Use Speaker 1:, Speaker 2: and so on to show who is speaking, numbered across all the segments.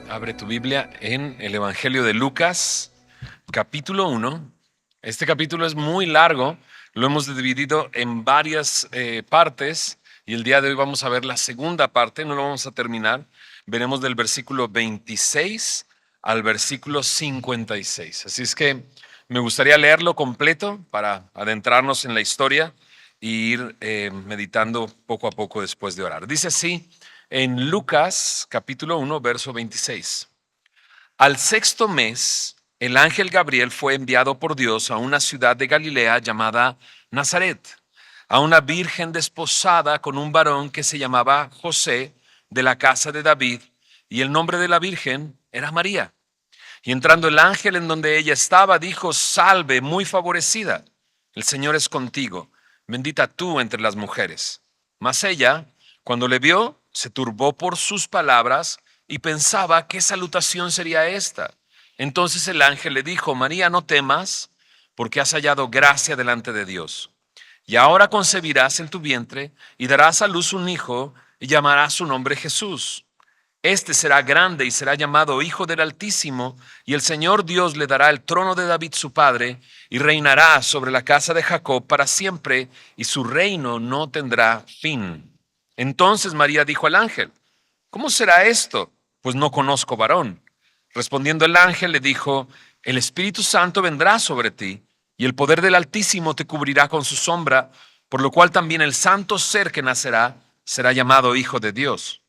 Speaker 1: Abre tu Biblia en el Evangelio de Lucas, capítulo 1. Este capítulo es muy largo, lo hemos dividido en varias partes y el día de hoy vamos a ver la segunda parte, no lo vamos a terminar. Veremos del versículo 26 al versículo 56. Así es que me gustaría leerlo completo para adentrarnos en la historia e ir meditando poco a poco después de orar. Dice así en Lucas capítulo 1, verso 26. Al sexto mes, el ángel Gabriel fue enviado por Dios a una ciudad de Galilea llamada Nazaret, a una virgen desposada con un varón que se llamaba José, de la casa de David, y el nombre de la virgen era María. Y entrando el ángel en donde ella estaba, dijo: Salve, muy favorecida, el Señor es contigo, bendita tú entre las mujeres. Mas ella, cuando le vio, se turbó por sus palabras y pensaba qué salutación sería esta. Entonces el ángel le dijo: María, no temas, porque has hallado gracia delante de Dios. Y ahora concebirás en tu vientre y darás a luz un hijo y llamarás su nombre Jesús. Este será grande y será llamado Hijo del Altísimo, y el Señor Dios le dará el trono de David su padre, y reinará sobre la casa de Jacob para siempre, y su reino no tendrá fin. Entonces María dijo al ángel: ¿Cómo será esto? Pues no conozco varón. Respondiendo el ángel le dijo: El Espíritu Santo vendrá sobre ti, y el poder del Altísimo te cubrirá con su sombra, por lo cual también el santo ser que nacerá será llamado Hijo de Dios.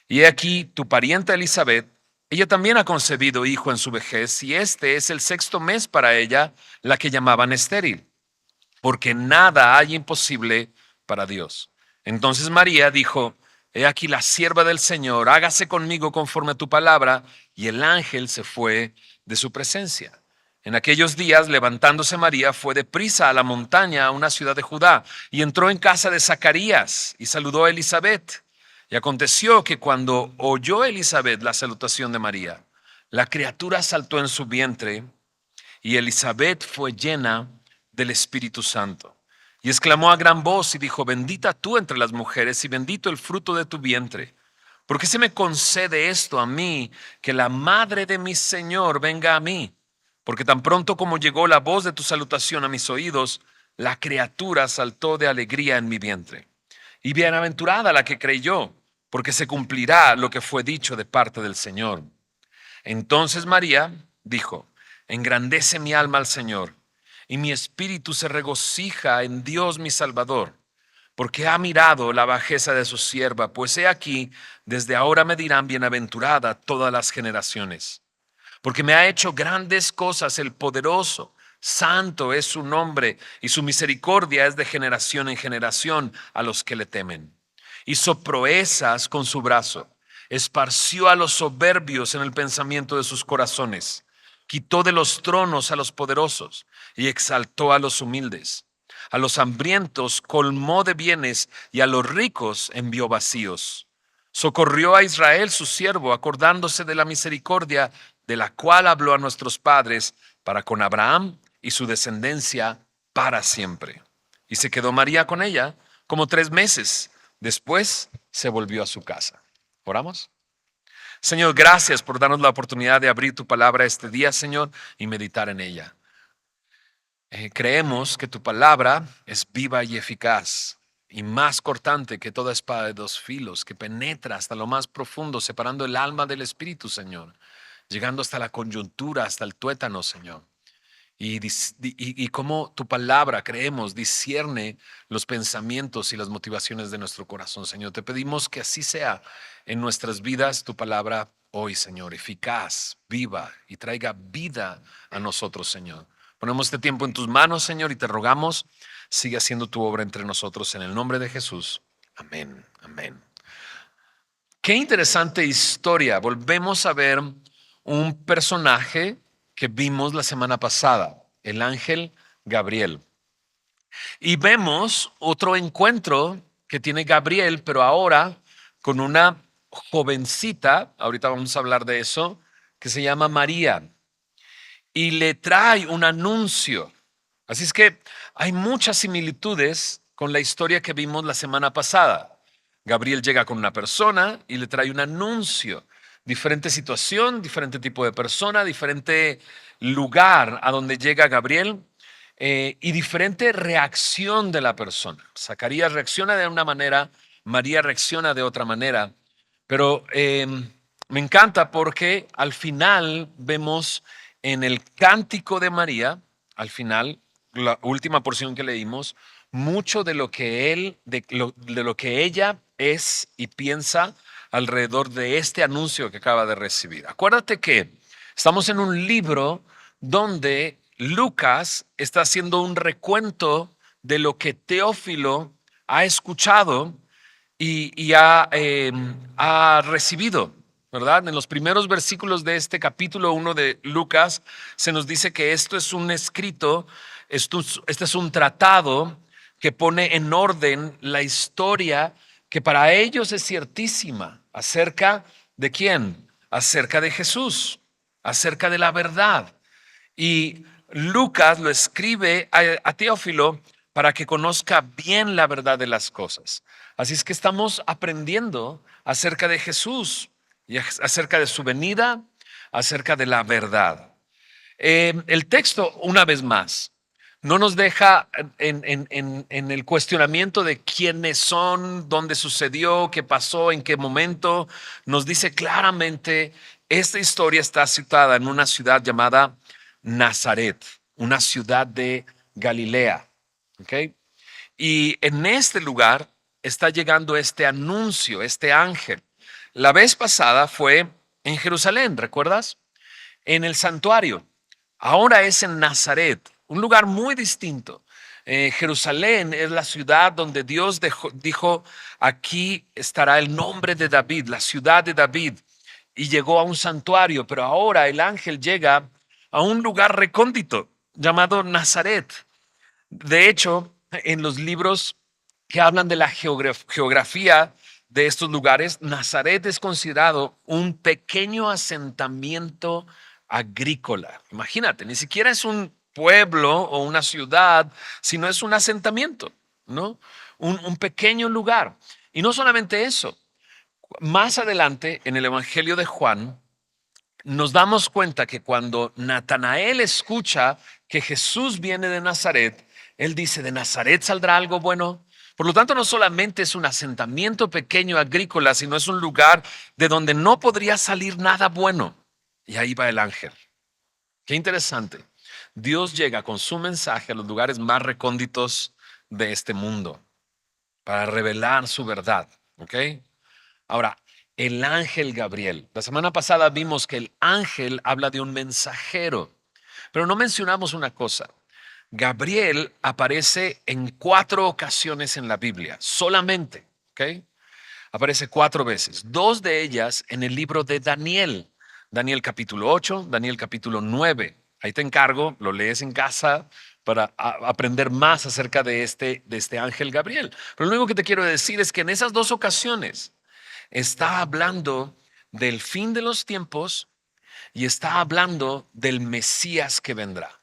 Speaker 1: Y he aquí tu parienta Elizabeth, ella también ha concebido hijo en su vejez, y este es el sexto mes para ella, la que llamaban estéril, porque nada hay imposible para Dios. Entonces María dijo: He aquí la sierva del Señor, hágase conmigo conforme a tu palabra. Y el ángel se fue de su presencia. En aquellos días, levantándose María, fue deprisa a la montaña, a una ciudad de Judá, y entró en casa de Zacarías y saludó a Elizabeth. Y aconteció que cuando oyó Elizabeth la salutación de María, la criatura saltó en su vientre, y Elizabeth fue llena del Espíritu Santo. Y exclamó a gran voz y dijo: Bendita tú entre las mujeres y bendito el fruto de tu vientre. ¿Por qué se me concede esto a mí, que la madre de mi Señor venga a mí? Porque tan pronto como llegó la voz de tu salutación a mis oídos, la criatura saltó de alegría en mi vientre. Y bienaventurada la que creyó, porque se cumplirá lo que fue dicho de parte del Señor. Entonces María dijo: Engrandece mi alma al Señor, y mi espíritu se regocija en Dios mi Salvador, porque ha mirado la bajeza de su sierva, pues he aquí, desde ahora me dirán bienaventurada todas las generaciones. Porque me ha hecho grandes cosas el poderoso, santo es su nombre, y su misericordia es de generación en generación a los que le temen. Hizo proezas con su brazo, esparció a los soberbios en el pensamiento de sus corazones, quitó de los tronos a los poderosos y exaltó a los humildes. A los hambrientos colmó de bienes y a los ricos envió vacíos. Socorrió a Israel su siervo, acordándose de la misericordia de la cual habló a nuestros padres, para con Abraham y su descendencia para siempre. Y se quedó María con ella como 3 meses. Después se volvió a su casa. ¿Oramos? Señor, gracias por darnos la oportunidad de abrir tu palabra este día, Señor, y meditar en ella. Creemos que tu palabra es viva y eficaz y más cortante que toda espada de dos filos, que penetra hasta lo más profundo, separando el alma del espíritu, Señor, llegando hasta la coyuntura, hasta el tuétano, Señor. Y cómo tu palabra, creemos, discierne los pensamientos y las motivaciones de nuestro corazón, Señor. Te pedimos que así sea en nuestras vidas tu palabra hoy, Señor, eficaz, viva y traiga vida a nosotros, Señor. Ponemos este tiempo en tus manos, Señor, y te rogamos, sigue haciendo tu obra entre nosotros en el nombre de Jesús. Amén, amén. Qué interesante historia. Volvemos a ver un personaje que vimos la semana pasada, el ángel Gabriel. Y vemos otro encuentro que tiene Gabriel, pero ahora con una jovencita, ahorita vamos a hablar de eso, que se llama María, y le trae un anuncio. Así es que hay muchas similitudes con la historia que vimos la semana pasada. Gabriel llega con una persona y le trae un anuncio. Diferente situación, diferente tipo de persona, diferente lugar a donde llega Gabriel y diferente reacción de la persona. Zacarías reacciona de una manera, María reacciona de otra manera, pero me encanta porque al final vemos en el cántico de María, al final, la última porción que leímos, mucho de lo que de lo que ella es y piensa alrededor de este anuncio que acaba de recibir. Acuérdate que estamos en un libro donde Lucas está haciendo un recuento de lo que Teófilo ha escuchado y ha recibido, ¿verdad? En los primeros versículos de este capítulo 1 de Lucas se nos dice que esto es un escrito, este es un tratado que pone en orden la historia que para ellos es ciertísima. ¿Acerca de quién? Acerca de Jesús, acerca de la verdad. Y Lucas lo escribe a Teófilo para que conozca bien la verdad de las cosas. Así es que estamos aprendiendo acerca de Jesús y acerca de su venida, acerca de la verdad. El texto, una vez más, no nos deja en el cuestionamiento de quiénes son, dónde sucedió, qué pasó, en qué momento. Nos dice claramente, esta historia está situada en una ciudad llamada Nazaret, una ciudad de Galilea. ¿Ok? Y en este lugar está llegando este anuncio, este ángel. La vez pasada fue en Jerusalén, ¿recuerdas? En el santuario. Ahora es en Nazaret, un lugar muy distinto. Jerusalén es la ciudad donde Dios dijo, aquí estará el nombre de David, la ciudad de David, y llegó a un santuario, pero ahora el ángel llega a un lugar recóndito llamado Nazaret. De hecho, en los libros que hablan de la geografía de estos lugares, Nazaret es considerado un pequeño asentamiento agrícola. Imagínate, ni siquiera es un pueblo o una ciudad, sino es un asentamiento, ¿no? Un pequeño lugar. Y no solamente eso, más adelante en el Evangelio de Juan, nos damos cuenta que cuando Natanael escucha que Jesús viene de Nazaret, él dice, ¿de Nazaret saldrá algo bueno? Por lo tanto, no solamente es un asentamiento pequeño agrícola, sino es un lugar de donde no podría salir nada bueno. Y ahí va el ángel. Qué interesante. Dios llega con su mensaje a los lugares más recónditos de este mundo para revelar su verdad. ¿Ok? Ahora, el ángel Gabriel. La semana pasada vimos que el ángel habla de un mensajero, pero no mencionamos una cosa. Gabriel aparece en 4 ocasiones en la Biblia, solamente, ¿ok? Aparece 4 veces, 2 de ellas en el libro de Daniel. Daniel capítulo 8, Daniel capítulo 9. Ahí te encargo, lo lees en casa para aprender más acerca de este ángel Gabriel. Pero lo único que te quiero decir es que en esas 2 ocasiones, está hablando del fin de los tiempos y está hablando del Mesías que vendrá.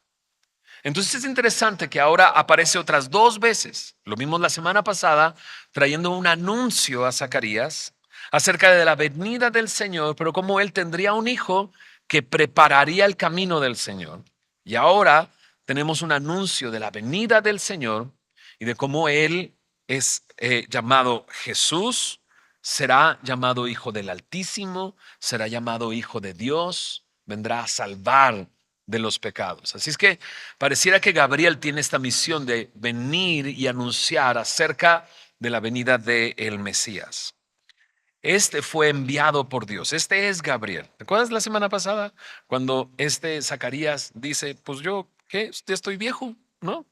Speaker 1: Entonces es interesante que ahora aparece otras 2 veces. Lo vimos la semana pasada trayendo un anuncio a Zacarías acerca de la venida del Señor, pero como él tendría un hijo que prepararía el camino del Señor. Y ahora tenemos un anuncio de la venida del Señor y de cómo él es llamado Jesús, será llamado Hijo del Altísimo, será llamado Hijo de Dios, vendrá a salvar de los pecados. Así es que pareciera que Gabriel tiene esta misión de venir y anunciar acerca de la venida del Mesías. Este fue enviado por Dios. Este es Gabriel. ¿Te acuerdas la semana pasada cuando este Zacarías dice, pues yo, ¿qué? Ya estoy viejo, ¿no?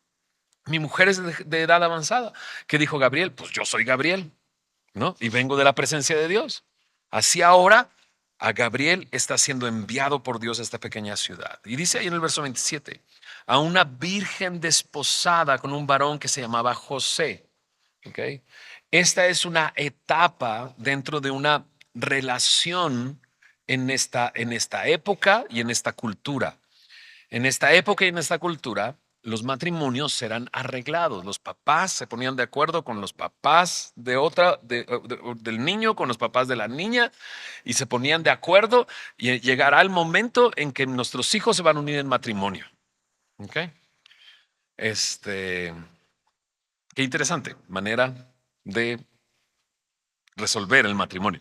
Speaker 1: Mi mujer es de edad avanzada. ¿Qué dijo Gabriel? Pues yo soy Gabriel, ¿no? Y vengo de la presencia de Dios. Así ahora a Gabriel está siendo enviado por Dios a esta pequeña ciudad. Y dice ahí en el verso 27, a una virgen desposada con un varón que se llamaba José. ¿Ok? Esta es una etapa dentro de una relación en esta época y en esta cultura. En esta época y en esta cultura, los matrimonios eran arreglados. Los papás se ponían de acuerdo con los papás del niño, con los papás de la niña, y se ponían de acuerdo y llegará el momento en que nuestros hijos se van a unir en matrimonio. ¿Ok? Este, qué interesante manera de resolver el matrimonio.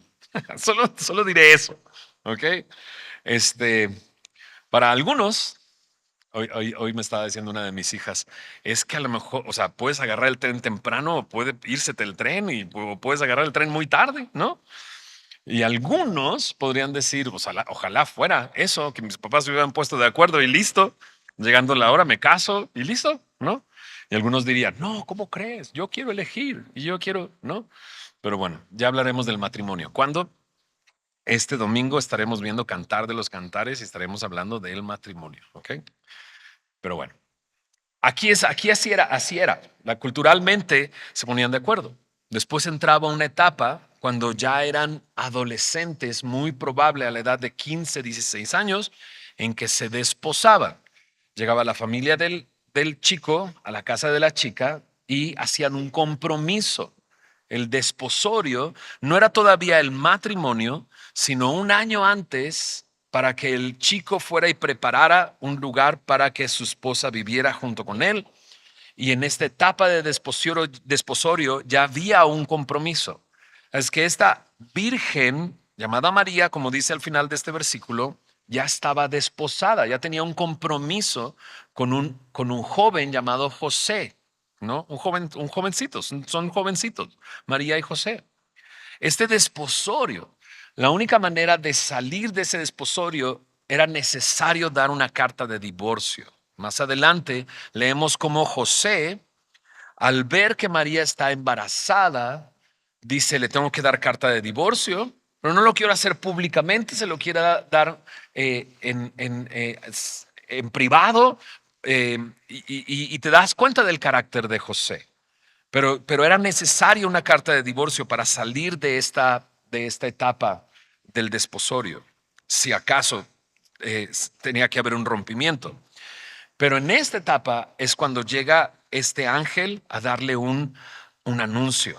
Speaker 1: Solo diré eso. ¿Ok? Este, para algunos, hoy me estaba diciendo una de mis hijas, es que a lo mejor, o sea, puedes agarrar el tren temprano, o puede írsete el tren o puedes agarrar el tren muy tarde, ¿no? Y algunos podrían decir, ojalá fuera eso, que mis papás se hubieran puesto de acuerdo y listo, llegando la hora me caso y listo, ¿no? Y algunos dirían, no, ¿cómo crees? Yo quiero elegir y yo quiero, ¿no? Pero bueno, ya hablaremos del matrimonio. ¿Cuándo? Este domingo estaremos viendo Cantar de los Cantares y estaremos hablando del matrimonio, ¿ok? Pero bueno, aquí así era. Culturalmente se ponían de acuerdo. Después entraba una etapa cuando ya eran adolescentes, muy probable a la edad de 15, 16 años, en que se desposaban. Llegaba la familia del chico a la casa de la chica y hacían un compromiso. El desposorio no era todavía el matrimonio, sino un año antes para que el chico fuera y preparara un lugar para que su esposa viviera junto con él. Y en esta etapa de desposorio ya había un compromiso. Es que esta virgen llamada María, como dice al final de este versículo, ya estaba desposada, ya tenía un compromiso con un joven llamado José, ¿no? Un jovencito, son jovencitos, María y José. Este desposorio, la única manera de salir de ese desposorio era necesario dar una carta de divorcio. Más adelante leemos cómo José, al ver que María está embarazada, dice, le tengo que dar carta de divorcio, pero no lo quiero hacer públicamente, se lo quiero dar en privado, y te das cuenta del carácter de José. Pero era necesaria una carta de divorcio para salir de esta etapa del desposorio, si acaso tenía que haber un rompimiento. Pero en esta etapa es cuando llega este ángel a darle un anuncio.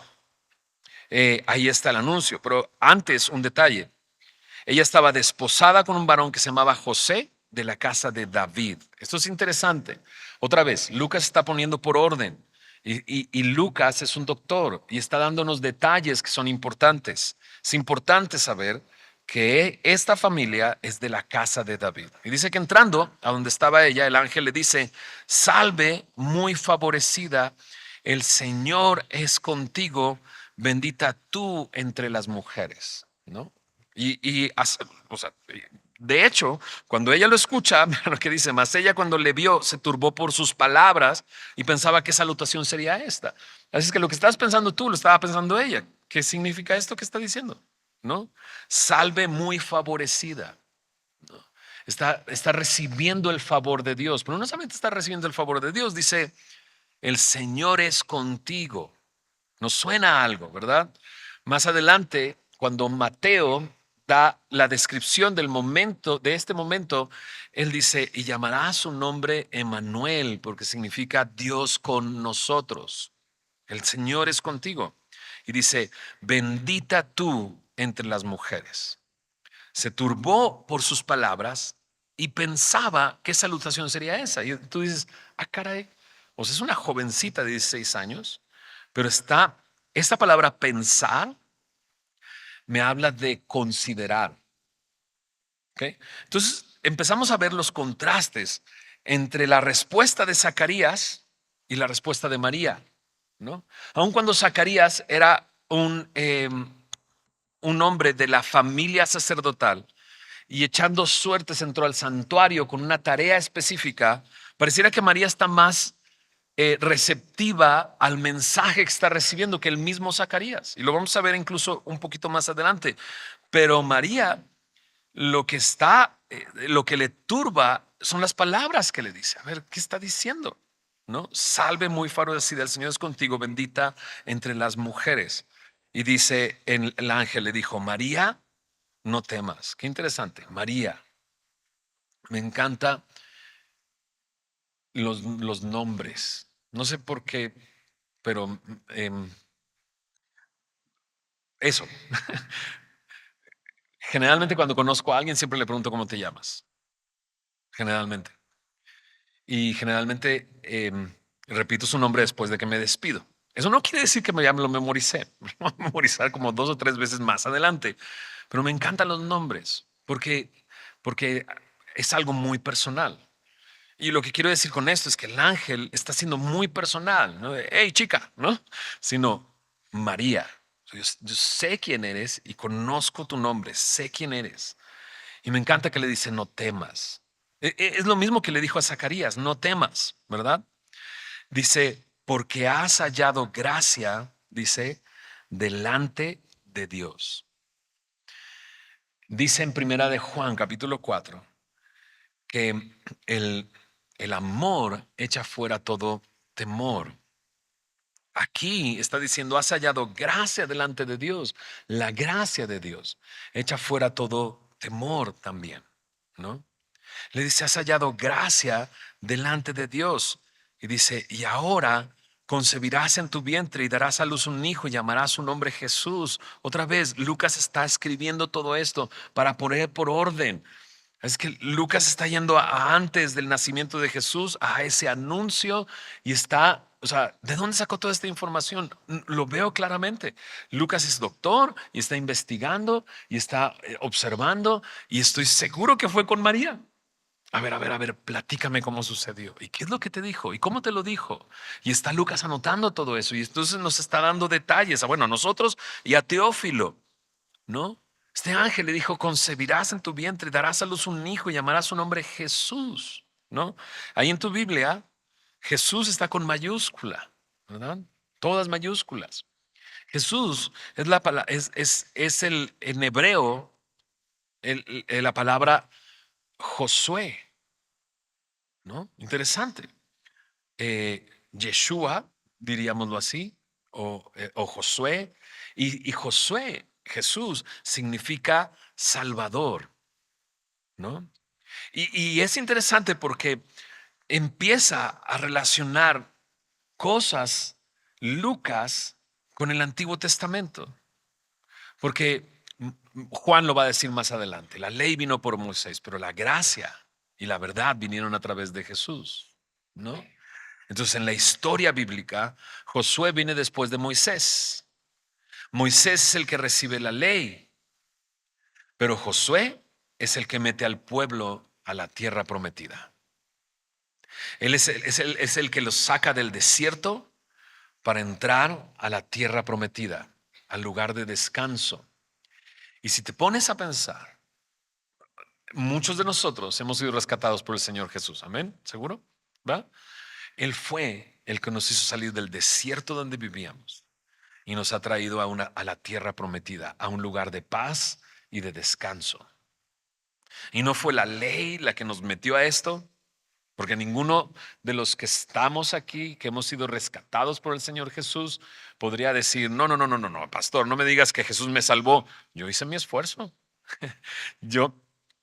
Speaker 1: Ahí está el anuncio, pero antes un detalle. Ella estaba desposada con un varón que se llamaba José de la casa de David. Esto es interesante. Otra vez, Lucas está poniendo por orden y Lucas es un doctor y está dándonos detalles que son importantes. Es importante saber que esta familia es de la casa de David. Y dice que entrando a donde estaba ella, el ángel le dice, salve muy favorecida, el Señor es contigo, bendita tú entre las mujeres, ¿no? O sea, de hecho, cuando ella lo escucha, mira lo que dice, más ella cuando le vio se turbó por sus palabras y pensaba que salutación sería esta. Así es que lo que estás pensando tú lo estaba pensando ella. ¿Qué significa esto que está diciendo? ¿No? Salve muy favorecida. Está recibiendo el favor de Dios, pero no solamente está recibiendo el favor de Dios, dice, el Señor es contigo. Nos suena a algo, ¿verdad? Más adelante, cuando Mateo da la descripción del momento, de este momento, él dice, y llamará su nombre Emmanuel, porque significa Dios con nosotros. El Señor es contigo. Y dice, bendita tú entre las mujeres. Se turbó por sus palabras y pensaba qué salutación sería esa. Y tú dices, ah, caray, o sea, es una jovencita de 16 años, pero esta palabra pensar me habla de considerar. ¿Ok? Entonces empezamos a ver los contrastes entre la respuesta de Zacarías y la respuesta de María, ¿no? Aun cuando Zacarías era un hombre de la familia sacerdotal y echando suertes entró al santuario con una tarea específica, pareciera que María está más receptiva al mensaje que está recibiendo que el mismo Zacarías. Y lo vamos a ver incluso un poquito más adelante. Pero María, lo que le turba son las palabras que le dice. A ver, ¿qué está diciendo? ¿No? Salve muy favorecida, el Señor es contigo, bendita entre las mujeres. Y dice, el ángel le dijo, María, no temas. Qué interesante, María. Me encanta los nombres. No sé por qué, pero eso. Generalmente cuando conozco a alguien siempre le pregunto cómo te llamas. Generalmente. Y generalmente repito su nombre después de que me despido. Eso no quiere decir que ya me lo memoricé. Me lo voy a memorizar como 2 o 3 veces más adelante. Pero me encantan los nombres porque es algo muy personal. Y lo que quiero decir con esto es que el ángel está siendo muy personal, no de, hey chica, ¿no? Sino María. Yo sé quién eres y conozco tu nombre, sé quién eres. Y me encanta que le dice, no temas. Es lo mismo que le dijo a Zacarías, no temas, ¿verdad? Dice, porque has hallado gracia, dice, delante de Dios. Dice en Primera de Juan, capítulo 4 que el, el amor echa fuera todo temor. Aquí está diciendo, has hallado gracia delante de Dios. La gracia de Dios echa fuera todo temor también, ¿no? Le dice, has hallado gracia delante de Dios. Y dice, y ahora concebirás en tu vientre y darás a luz un hijo y llamarás su nombre Jesús. Otra vez, Lucas está escribiendo todo esto para poner por orden. Es que Lucas está yendo antes del nacimiento de Jesús a ese anuncio y está, o sea, ¿de dónde sacó toda esta información? Lo veo claramente. Lucas es doctor y está investigando y está observando y estoy seguro que fue con María. A ver, platícame cómo sucedió. ¿Y qué es lo que te dijo? ¿Y cómo te lo dijo? Y está Lucas anotando todo eso y entonces nos está dando detalles, bueno, a nosotros y a Teófilo, ¿no? Este ángel le dijo, concebirás en tu vientre, darás a luz un hijo y llamarás su nombre Jesús, ¿no? Ahí en tu Biblia, Jesús está con mayúscula, ¿verdad? Todas mayúsculas. Jesús es la palabra, es el en hebreo la palabra Josué, ¿no? Interesante. Yeshua, diríamoslo así, o Josué. Y Josué, Jesús, significa Salvador, ¿no? Y es interesante porque empieza a relacionar cosas Lucas con el Antiguo Testamento. Porque Juan lo va a decir más adelante. La ley vino por Moisés, pero la gracia y la verdad vinieron a través de Jesús, ¿no? Entonces, en la historia bíblica, Josué viene después de Moisés. Moisés es el que recibe la ley, pero Josué es el que mete al pueblo a la tierra prometida. Él es el que los saca del desierto para entrar a la tierra prometida, al lugar de descanso. Y si te pones a pensar, muchos de nosotros hemos sido rescatados por el Señor Jesús. Amén, ¿seguro? ¿Va? Él fue el que nos hizo salir del desierto donde vivíamos y nos ha traído a la tierra prometida, a un lugar de paz y de descanso. Y no fue la ley la que nos metió a esto, porque ninguno de los que estamos aquí, que hemos sido rescatados por el Señor Jesús, podría decir, no, no, no, no, no, no, pastor, no me digas que Jesús me salvó. Yo hice mi esfuerzo. Yo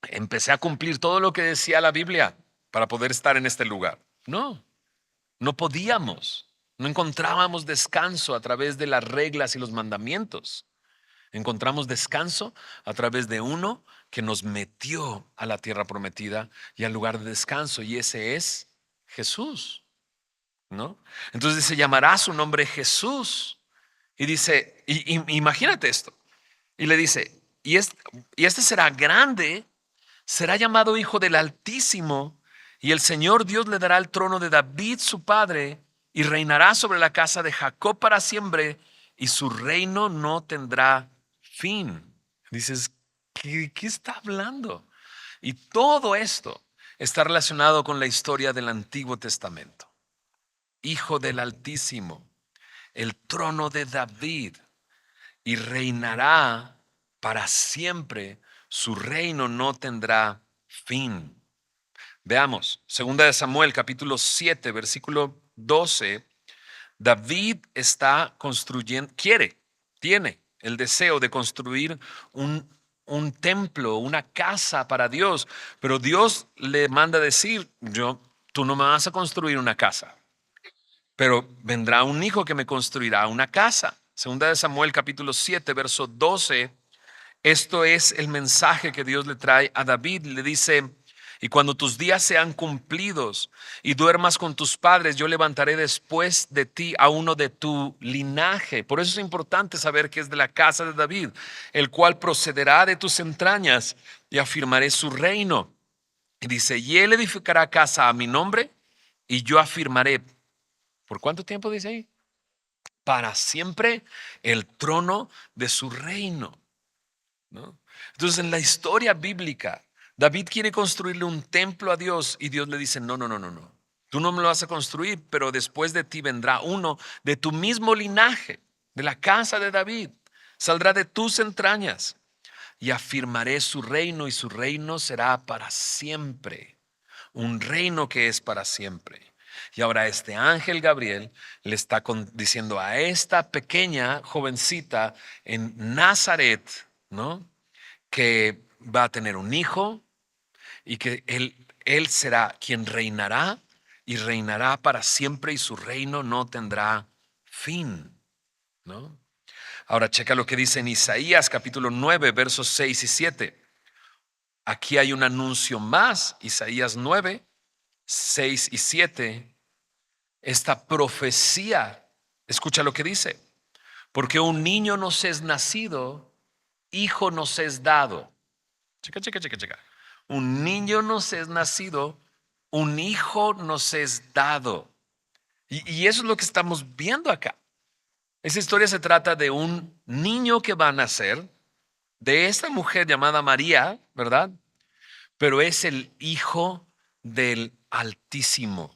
Speaker 1: empecé a cumplir todo lo que decía la Biblia para poder estar en este lugar. No, no podíamos. No encontrábamos descanso a través de las reglas y los mandamientos. Encontramos descanso a través de uno que nos metió a la tierra prometida y al lugar de descanso, y ese es Jesús, ¿no? Entonces se llamará su nombre Jesús. Y dice, imagínate esto. Y le dice, y este será grande, será llamado Hijo del Altísimo, y el Señor Dios le dará el trono de David, su padre, y reinará sobre la casa de Jacob para siempre, y su reino no tendrá fin. Dices, ¿qué está hablando? Y todo esto está relacionado con la historia del Antiguo Testamento. Hijo del Altísimo, el trono de David, y reinará para siempre. Su reino no tendrá fin. Veamos, segunda de Samuel, capítulo 7, versículo 12. David está construyendo, tiene el deseo de construir un templo, una casa para Dios, pero Dios le manda decir, tú no me vas a construir una casa, pero vendrá un hijo que me construirá una casa. Segunda de Samuel capítulo 7, verso 12. Esto es el mensaje que Dios le trae a David. Le dice: y cuando tus días sean cumplidos y duermas con tus padres, yo levantaré después de ti a uno de tu linaje. Por eso es importante saber que es de la casa de David, el cual procederá de tus entrañas, y afirmaré su reino. Y dice: y él edificará casa a mi nombre, y yo afirmaré. ¿Por cuánto tiempo dice ahí? Para siempre el trono de su reino, ¿no? Entonces, en la historia bíblica, David quiere construirle un templo a Dios y Dios le dice: no, no, no, no, no. Tú no me lo vas a construir, pero después de ti vendrá uno de tu mismo linaje, de la casa de David. Saldrá de tus entrañas, y afirmaré su reino, y su reino será para siempre. Un reino que es para siempre. Y ahora este ángel Gabriel le está diciendo a esta pequeña jovencita en Nazaret, ¿no?, que va a tener un hijo y que él será quien reinará, y reinará para siempre, y su reino no tendrá fin, ¿no? Ahora checa lo que dice en Isaías capítulo 9, versos 6 y 7. Aquí hay un anuncio más, Isaías 9, 6 y 7. Esta profecía, escucha lo que dice: porque un niño nos es nacido, hijo nos es dado. Checa, checa, checa, checa. Un niño nos es nacido, un hijo nos es dado. Y eso es lo que estamos viendo acá. Esa historia se trata de un niño que va a nacer, de esta mujer llamada María, ¿verdad? Pero es el hijo del Altísimo.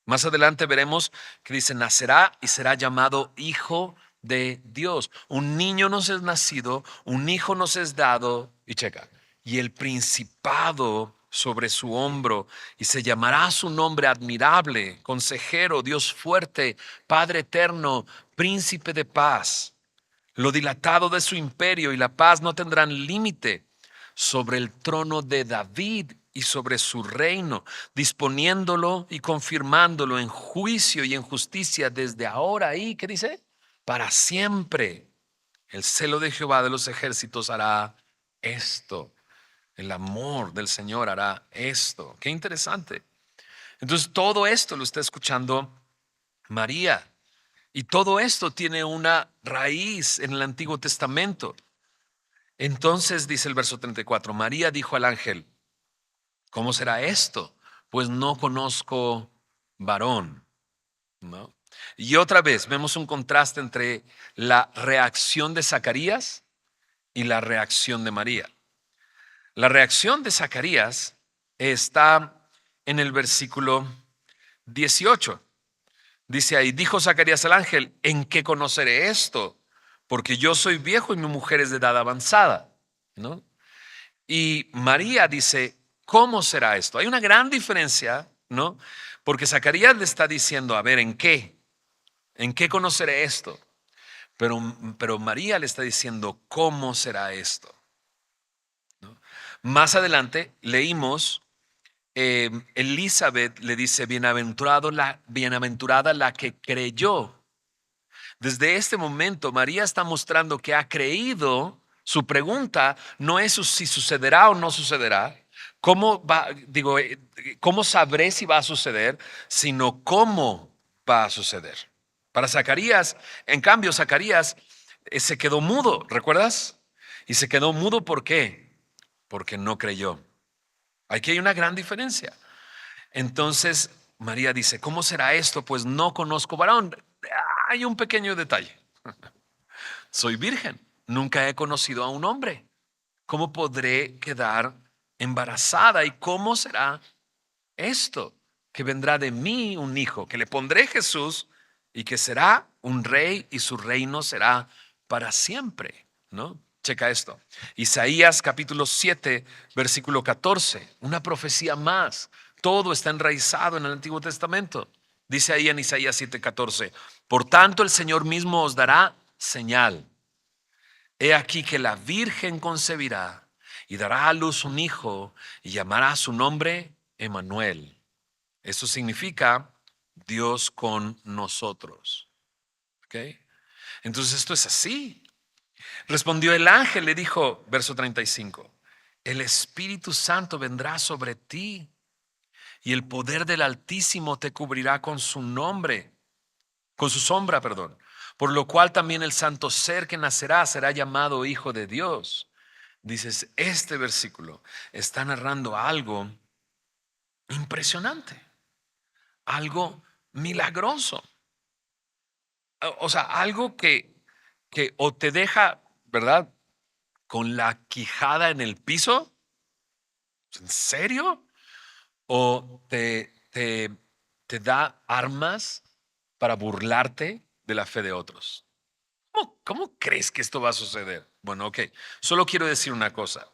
Speaker 1: Más adelante veremos que dice: nacerá y será llamado Hijo de Dios. Un niño nos es nacido, un hijo nos es dado, y checa, y el principado sobre su hombro, y se llamará su nombre admirable, consejero, Dios fuerte, Padre eterno, príncipe de paz. Lo dilatado de su imperio y la paz no tendrán límite sobre el trono de David y sobre su reino, disponiéndolo y confirmándolo en juicio y en justicia desde ahora y, ¿qué dice? Para siempre. El celo de Jehová de los ejércitos hará esto. El amor del Señor hará esto. Qué interesante. Entonces, todo esto lo está escuchando María. Y todo esto tiene una raíz en el Antiguo Testamento. Entonces dice el verso 34: María dijo al ángel: ¿cómo será esto? Pues no conozco varón, ¿no? Y otra vez vemos un contraste entre la reacción de Zacarías y la reacción de María. La reacción de Zacarías está en el versículo 18. Dice ahí: dijo Zacarías al ángel: ¿en qué conoceré esto? Porque yo soy viejo y mi mujer es de edad avanzada, ¿no? Y María dice: ¿cómo será esto? Hay una gran diferencia, ¿no? Porque Zacarías le está diciendo: a ver, ¿en qué? ¿En qué conoceré esto? Pero María le está diciendo: ¿cómo será esto? ¿No? Más adelante leímos, Elizabeth le dice: bienaventurada la que creyó. Desde este momento, María está mostrando que ha creído. Su pregunta no es si sucederá o no sucederá, cómo sabré si va a suceder, sino cómo va a suceder. Para Zacarías, en cambio, Zacarías se quedó mudo, ¿recuerdas? Y se quedó mudo, ¿por qué? Porque no creyó. Aquí hay una gran diferencia. Entonces María dice: ¿cómo será esto? Pues no conozco varón. Hay un pequeño detalle. Soy virgen, nunca he conocido a un hombre. ¿Cómo podré quedar embarazada? ¿Y cómo será esto? Que vendrá de mí un hijo, que le pondré Jesús, y que será un rey, y su reino será para siempre, ¿no? Checa esto. Isaías capítulo 7, versículo 14, una profecía más. Todo está enraizado en el Antiguo Testamento. Dice ahí en Isaías 7:14: por tanto el Señor mismo os dará señal. He aquí que la virgen concebirá y dará a luz un hijo, y llamará su nombre Emmanuel. Eso significa Dios con nosotros. ¿Ok? Entonces esto es así. Respondió el ángel, le dijo, verso 35, el Espíritu Santo vendrá sobre ti y el poder del Altísimo te cubrirá con su nombre, con su sombra, perdón. Por lo cual también el santo ser que nacerá será llamado Hijo de Dios. Dices, este versículo está narrando algo impresionante, algo milagroso. O sea, algo que o te deja, ¿verdad? Con la quijada en el piso. ¿En serio? ¿O te da armas para burlarte de la fe de otros? ¿Cómo crees que esto va a suceder? Bueno, ok, solo quiero decir una cosa.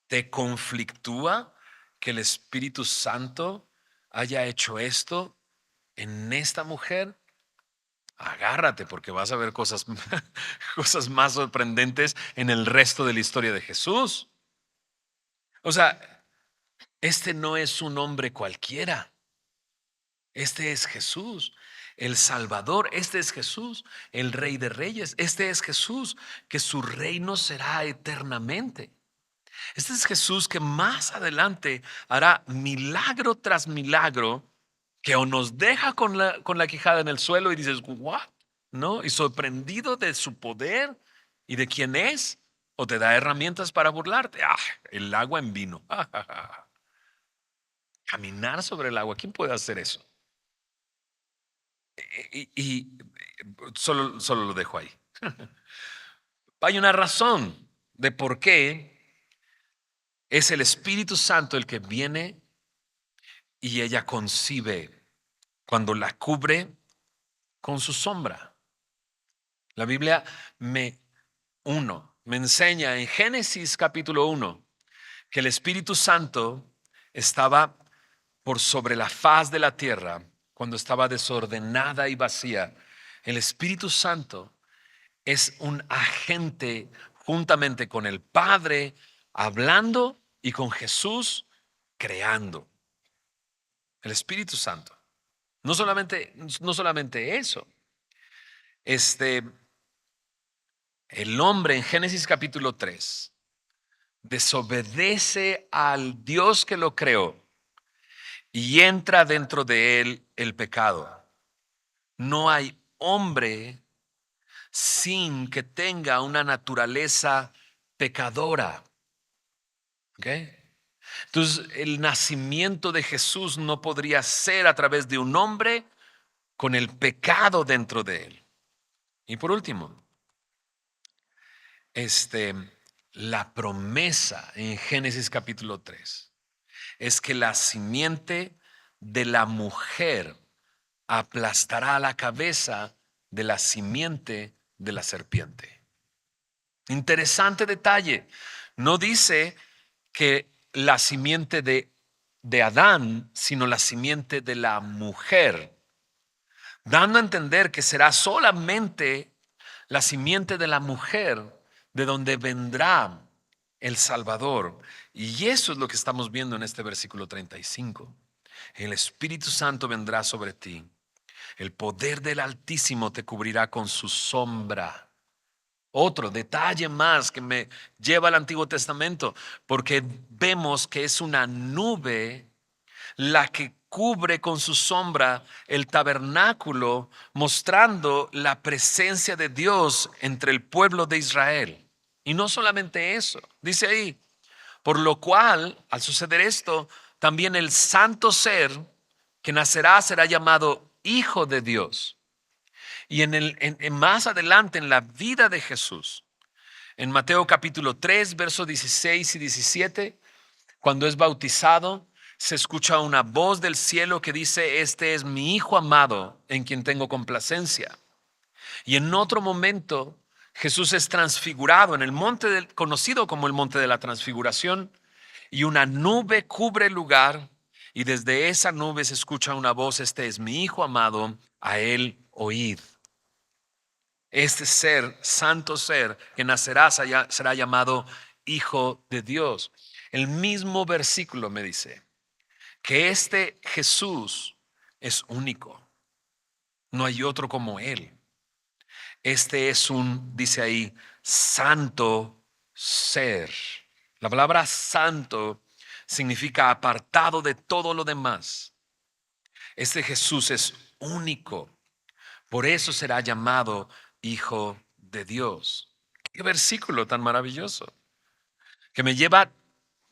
Speaker 1: ¿Te conflictúa que el Espíritu Santo haya hecho esto en esta mujer? Agárrate porque vas a ver cosas, cosas más sorprendentes en el resto de la historia de Jesús. O sea, este no es un hombre cualquiera. Este es Jesús, el Salvador. Este es Jesús, el Rey de Reyes. Este es Jesús, que su reino será eternamente. Este es Jesús que más adelante hará milagro tras milagro, que o nos deja con la quijada en el suelo y dices, ¿what? ¿No? Y sorprendido de su poder y de quién es, o te da herramientas para burlarte. Ah, el agua en vino. Caminar sobre el agua. ¿Quién puede hacer eso? Y solo lo dejo ahí. Hay una razón de por qué es el Espíritu Santo el que viene y ella concibe cuando la cubre con su sombra. La Biblia me enseña en Génesis capítulo 1 que el Espíritu Santo estaba por sobre la faz de la tierra cuando estaba desordenada y vacía. El Espíritu Santo es un agente juntamente con el Padre hablando y con Jesús creando. El Espíritu Santo. No solamente eso. Este, el hombre en Génesis capítulo 3 desobedece al Dios que lo creó y entra dentro de él el pecado. No hay hombre sin que tenga una naturaleza pecadora. ¿Ok? Entonces, el nacimiento de Jesús no podría ser a través de un hombre con el pecado dentro de él. Y por último, este, la promesa en Génesis capítulo 3 es que la simiente de la mujer aplastará la cabeza de la simiente de la serpiente. Interesante detalle. No dice que la simiente de Adán, sino la simiente de la mujer, dando a entender que será solamente la simiente de la mujer de donde vendrá el Salvador. Y eso es lo que estamos viendo en este versículo 35. El Espíritu Santo vendrá sobre ti. El poder del Altísimo te cubrirá con su sombra. Otro detalle más que me lleva al Antiguo Testamento, porque vemos que es una nube la que cubre con su sombra el tabernáculo, mostrando la presencia de Dios entre el pueblo de Israel. Y no solamente eso, dice ahí, por lo cual, al suceder esto, también el santo ser que nacerá será llamado Hijo de Dios. Y más adelante en la vida de Jesús, en Mateo capítulo 3, versos 16 y 17, cuando es bautizado, se escucha una voz del cielo que dice, este es mi Hijo amado en quien tengo complacencia. Y en otro momento, Jesús es transfigurado en el monte conocido como el monte de la transfiguración, y una nube cubre el lugar, y desde esa nube se escucha una voz, este es mi Hijo amado, a él oíd. Este ser, santo ser que nacerá será llamado Hijo de Dios. El mismo versículo me dice que este Jesús es único. No hay otro como Él. Este es dice ahí, santo ser. La palabra santo significa apartado de todo lo demás. Este Jesús es único. Por eso será llamado Hijo de Dios. Qué versículo tan maravilloso, que me lleva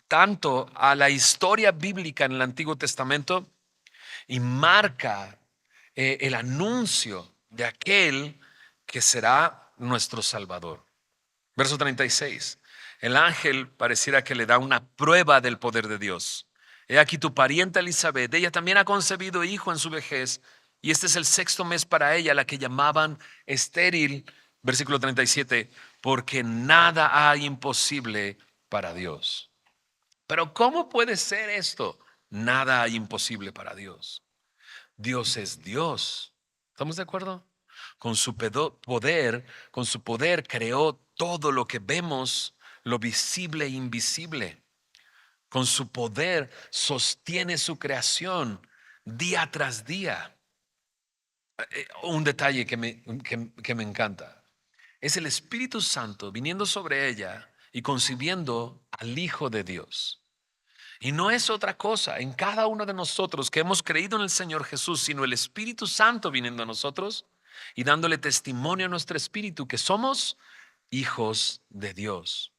Speaker 1: tanto a la historia bíblica en el Antiguo Testamento y marca el anuncio de aquel que será nuestro Salvador. Verso 36. El ángel pareciera que le da una prueba del poder de Dios. He aquí tu parienta Elizabeth, ella también ha concebido hijo en su vejez, y este es el sexto mes para ella, la que llamaban estéril. Versículo 37, porque nada hay imposible para Dios. Pero ¿cómo puede ser esto? Nada hay imposible para Dios. Dios es Dios. ¿Estamos de acuerdo? Con su poder creó todo lo que vemos, lo visible e invisible. Con su poder sostiene su creación día tras día. Un detalle que me encanta es el Espíritu Santo viniendo sobre ella y concibiendo al Hijo de Dios. Y no es otra cosa en cada uno de nosotros que hemos creído en el Señor Jesús, sino el Espíritu Santo viniendo a nosotros y dándole testimonio a nuestro espíritu que somos hijos de Dios.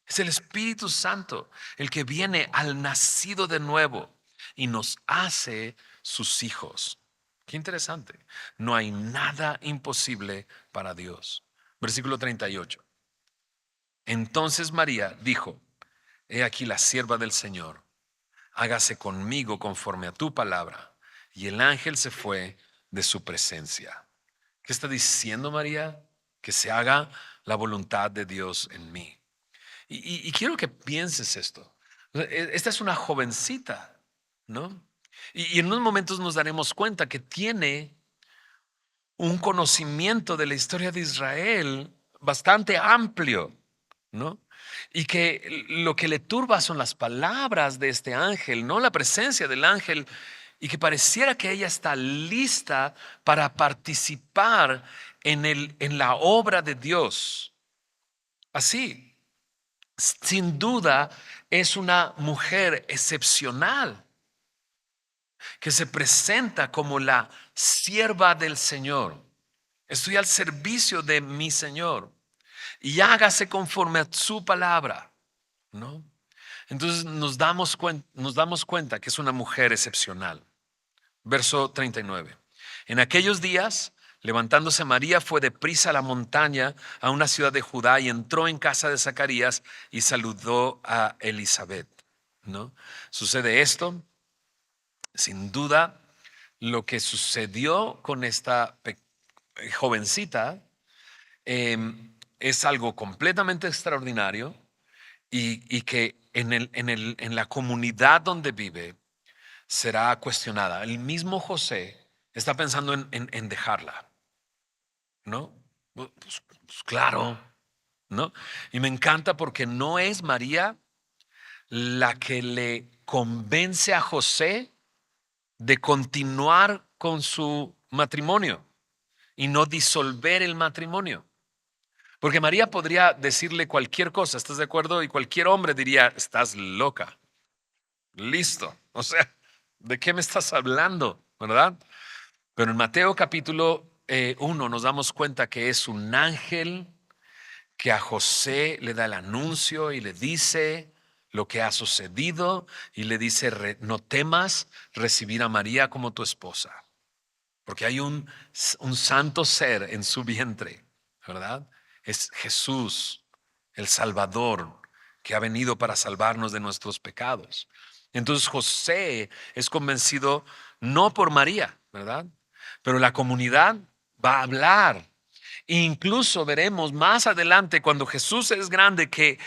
Speaker 1: Es el Espíritu Santo el que viene al nacido de nuevo y nos hace sus hijos. Qué interesante. No hay nada imposible para Dios. Versículo 38. Entonces María dijo, he aquí la sierva del Señor, hágase conmigo conforme a tu palabra. Y el ángel se fue de su presencia. ¿Qué está diciendo María? Que se haga la voluntad de Dios en mí. Y quiero que pienses esto. Esta es una jovencita, ¿no? Y en unos momentos nos daremos cuenta que tiene un conocimiento de la historia de Israel bastante amplio, ¿no? Y que lo que le turba son las palabras de este ángel, no la presencia del ángel, y que pareciera que ella está lista para participar en la obra de Dios. Así, sin duda, es una mujer excepcional que se presenta como la sierva del Señor. Estoy al servicio de mi Señor y hágase conforme a su palabra, ¿no? Entonces nos damos cuenta que es una mujer excepcional. Verso 39. En aquellos días, levantándose María, fue deprisa a la montaña, a una ciudad de Judá, y entró en casa de Zacarías y saludó a Elizabeth, ¿no? Sucede esto, sin duda, lo que sucedió con esta jovencita es algo completamente extraordinario y que en la comunidad donde vive será cuestionada. El mismo José está pensando en dejarla, ¿no? Pues claro, ¿no? Y me encanta porque no es María la que le convence a José de continuar con su matrimonio y no disolver el matrimonio. Porque María podría decirle cualquier cosa, ¿estás de acuerdo? Y cualquier hombre diría, estás loca. Listo. O sea, ¿de qué me estás hablando? ¿Verdad? Pero en Mateo capítulo 1 nos damos cuenta que es un ángel que a José le da el anuncio y le dice lo que ha sucedido y le dice, no temas recibir a María como tu esposa, porque hay un santo ser en su vientre, ¿verdad? Es Jesús, el Salvador, que ha venido para salvarnos de nuestros pecados. Entonces José es convencido no por María, ¿verdad? Pero la comunidad va a hablar. Incluso veremos más adelante cuando Jesús es grande que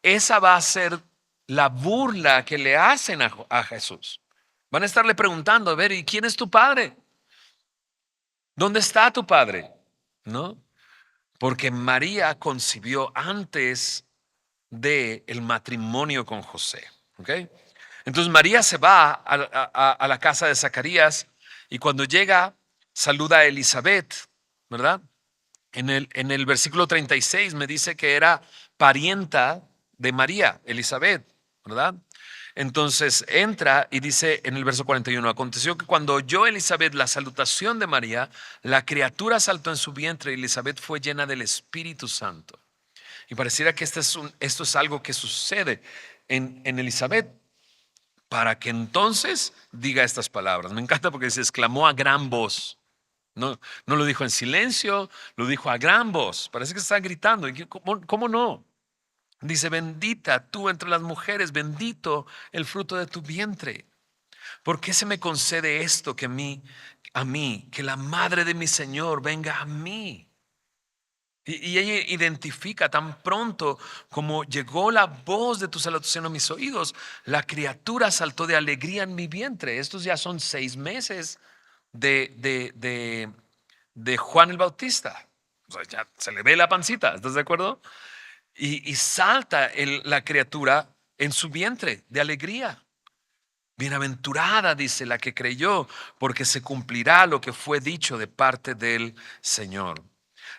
Speaker 1: esa va a ser la burla que le hacen a Jesús. Van a estarle preguntando, a ver, ¿y quién es tu padre? ¿Dónde está tu padre? ¿No? Porque María concibió antes de el matrimonio con José. ¿Ok? Entonces María se va a la casa de Zacarías y cuando llega saluda a Elizabeth, ¿verdad? En el versículo 36 me dice que era parienta de María, Elizabeth, ¿verdad? Entonces entra y dice en el verso 41, aconteció que cuando oyó Elizabeth la salutación de María, la criatura saltó en su vientre y Elizabeth fue llena del Espíritu Santo. Y pareciera que esto es algo que sucede en Elizabeth para que entonces diga estas palabras. Me encanta porque se exclamó a gran voz. No, no lo dijo en silencio, lo dijo a gran voz. Parece que está gritando. ¿Cómo no? Dice, bendita tú entre las mujeres, bendito el fruto de tu vientre. ¿Por qué se me concede esto que a mí, que la madre de mi Señor venga a mí? Y ella identifica tan pronto como llegó la voz de tu salutación a mis oídos, la criatura saltó de alegría en mi vientre. Estos ya son 6 meses de Juan el Bautista. O sea, ya se le ve la pancita, ¿estás de acuerdo? Y salta la criatura en su vientre de alegría. Bienaventurada, dice la que creyó, porque se cumplirá lo que fue dicho de parte del Señor.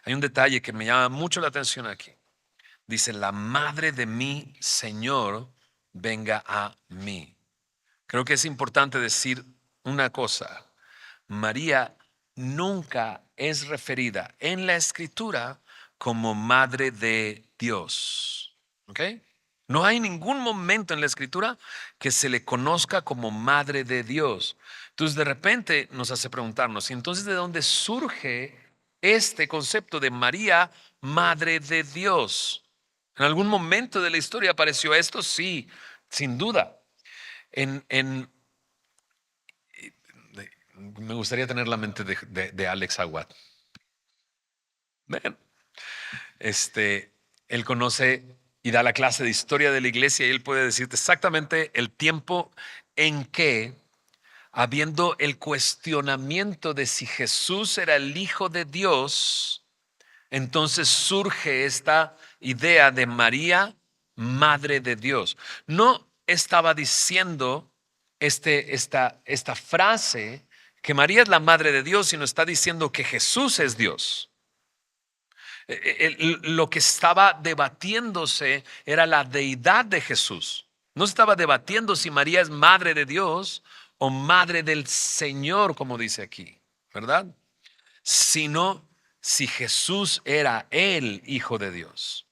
Speaker 1: Hay un detalle que me llama mucho la atención aquí. Dice, la madre de mi Señor venga a mí. Creo que es importante decir una cosa. María nunca es referida en la Escritura como madre de Dios. ¿Ok? No hay ningún momento en la Escritura que se le conozca como madre de Dios. Entonces de repente nos hace preguntarnos, ¿y entonces de dónde surge este concepto de María, madre de Dios? ¿En algún momento de la historia apareció esto? Sí, sin duda. En Me gustaría tener la mente de Alex Aguad. Bueno, este, él conoce y da la clase de historia de la iglesia y él puede decirte exactamente el tiempo en que, habiendo el cuestionamiento de si Jesús era el Hijo de Dios, entonces surge esta idea de María, Madre de Dios. No estaba diciendo esta frase que María es la Madre de Dios, sino está diciendo que Jesús es Dios. Lo que estaba debatiéndose era la deidad de Jesús. No estaba debatiendo si María es Madre de Dios o Madre del Señor, como dice aquí, ¿verdad? Sino si Jesús era el Hijo de Dios.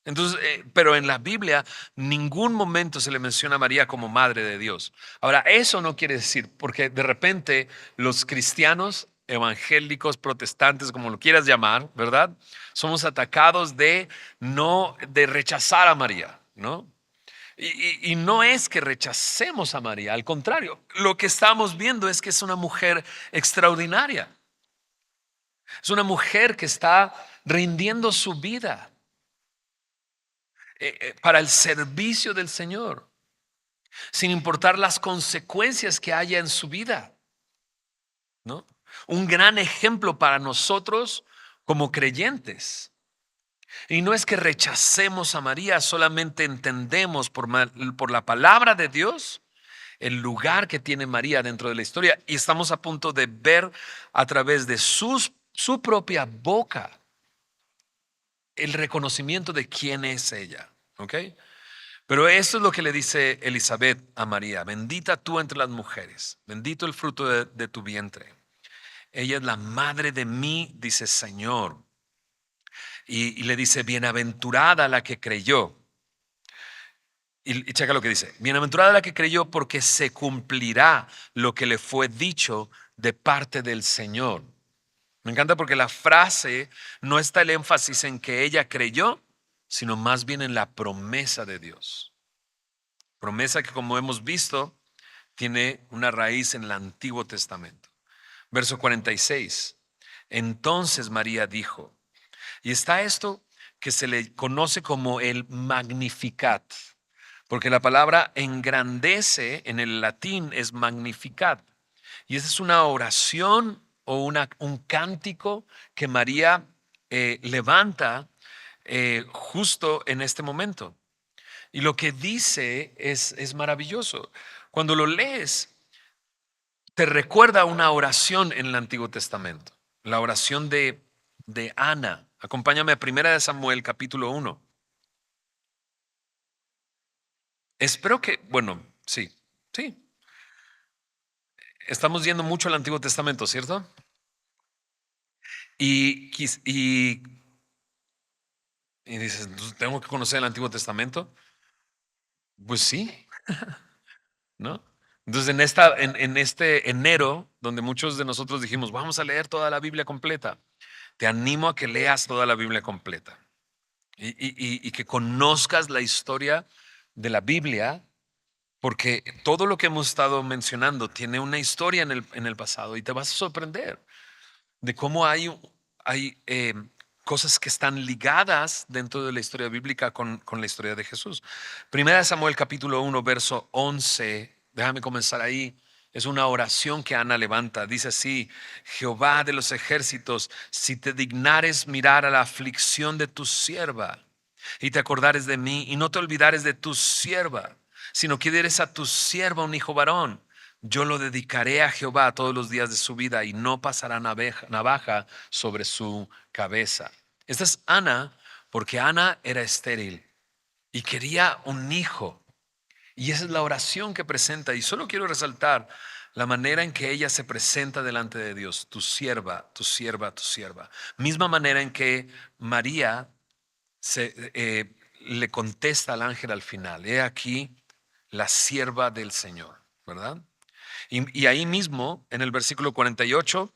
Speaker 1: Entonces, pero en la Biblia ningún momento se le menciona a María como Madre de Dios. Ahora, eso no quiere decir, porque de repente los cristianos, evangélicos, protestantes, como lo quieras llamar, ¿verdad? Somos atacados de rechazar a María, ¿no? Y no es que rechacemos a María, al contrario, lo que estamos viendo es que es una mujer extraordinaria. Es una mujer que está rindiendo su vida para el servicio del Señor, sin importar las consecuencias que haya en su vida, ¿no? Un gran ejemplo para nosotros como creyentes. Y no es que rechacemos a María, solamente entendemos por la palabra de Dios el lugar que tiene María dentro de la historia y estamos a punto de ver a través de su propia boca el reconocimiento de quién es ella. ¿Ok? Pero esto es lo que le dice Elizabeth a María. Bendita tú entre las mujeres, bendito el fruto de tu vientre. Ella es la madre de mí, dice Señor. Y le dice, bienaventurada la que creyó. Y checa lo que dice, bienaventurada la que creyó porque se cumplirá lo que le fue dicho de parte del Señor. Me encanta porque la frase no está el énfasis en que ella creyó, sino más bien en la promesa de Dios. Promesa que, como hemos visto, tiene una raíz en el Antiguo Testamento. Verso 46. Entonces María dijo, y está esto que se le conoce como el Magnificat, porque la palabra engrandece en el latín es Magnificat. Y esa es una oración o un cántico que María levanta justo en este momento. Y lo que dice es maravilloso. Cuando lo lees, te recuerda una oración en el Antiguo Testamento, la oración de Ana. Acompáñame a 1 Samuel capítulo 1. Espero que, bueno, sí, sí. Estamos yendo mucho al Antiguo Testamento, ¿cierto? Y dices, "Entonces, ¿tengo que conocer el Antiguo Testamento?" Pues sí, ¿no? Entonces en este enero, donde muchos de nosotros dijimos, vamos a leer toda la Biblia completa, te animo a que leas toda la Biblia completa y que conozcas la historia de la Biblia, porque todo lo que hemos estado mencionando tiene una historia en el pasado y te vas a sorprender de cómo hay cosas que están ligadas dentro de la historia bíblica con la historia de Jesús. 1 Samuel capítulo 1, verso 11, déjame comenzar ahí. Es una oración que Ana levanta. Dice así: Jehová de los ejércitos, si te dignares mirar a la aflicción de tu sierva y te acordares de mí y no te olvidares de tu sierva, sino que dieres a tu sierva un hijo varón, yo lo dedicaré a Jehová todos los días de su vida y no pasará navaja sobre su cabeza. Esta es Ana, porque Ana era estéril y quería un hijo. Y esa es la oración que presenta. Y solo quiero resaltar la manera en que ella se presenta delante de Dios: tu sierva, tu sierva, tu sierva. Misma manera en que María le contesta al ángel al final: he aquí la sierva del Señor, ¿verdad? Y ahí mismo, en el versículo 48,